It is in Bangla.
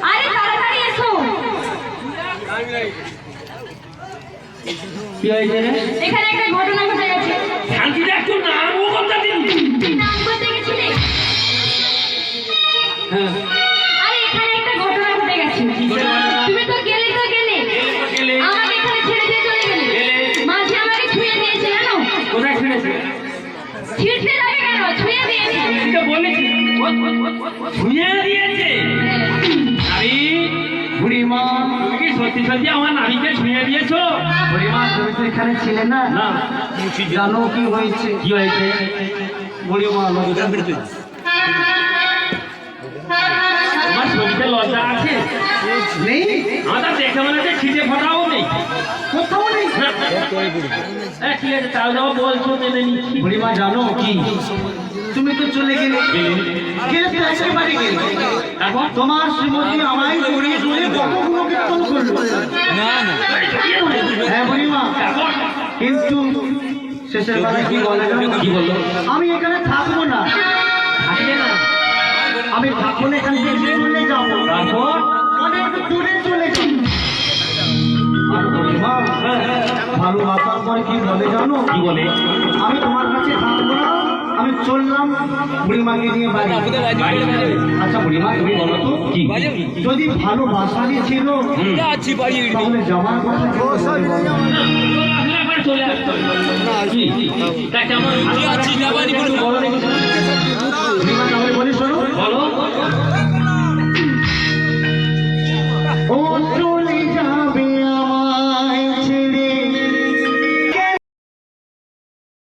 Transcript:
আরে তাড়াতাড়ি এসো। কি হয়েছে রে? এখানে একটা ঘটনা ঘটে গেছে। শান্তিতে একটু নামও করতে দিন। তুই নাম করতে গেছিলে? হ্যাঁ। আরে এখানে একটা ঘটনা ঘটে গেছে। তুমি তো গেলে আমাকে এখানে ছেড়ে দিয়ে চলে গেলে। মাঝে আমাকে ছুঁয়ে দিয়েছে জানো? কোথায় ছেড়েছে? ছিটতে যাবে কেন? ছুঁয়ে দিয়েছে। এটা বলেছি ছুঁয়ে দিয়েছে। আরে বুড়িমা, তুমি কি সত্যি সত্যি আমার নারীকে ছুঁয়ে দিয়েছো? বুড়িমা তুমি তো এখানে ছিলে না, না। জানো কি হয়েছে? কি হয়েছে? বুড়িমা তোমার শরীরে লজ্জা আছে? নেই, আমার দেখে মনে হচ্ছে ছিটে ফোটাও নেই। কোথাও নেই। ঠিক আছে, তাও যাও বলছো মেনে নিচ্ছি। বুড়িমা জানো কি, তুমি তো চলে গেলে, গেলে তো একেবারে গেলে। এখন তোমার শ্রীমতী আমায় জড়িয়ে ধরে কতগুলো কীর্তন করলো। হ্যাঁ বুড়িমা, কিন্তু শেষের বেলায় কি বলে জানো? কি বললো? আমি এখানে থাকবো না। থাকবে না? আমি থাকবো না, এখান থেকে চলে যাবো। তারপর অনেক দূরে চলে যাবো। আর বুড়িমা ভালোবাসার পরে কি বলে জানো? কি বলে? আমি তোমার কাছে থাকবো না, আমি চললাম বুড়িমাকে নিয়ে বাড়ি। আচ্ছা বুড়িমা তুমি বলো তো, কি? যদি ভালোবাসারই ছিল তাহলে যাওয়ার কথা কি করে বলো? একবার চলে আসতো। কি? তা কেমন? ভালো আছি না বাড়ি বলে বলো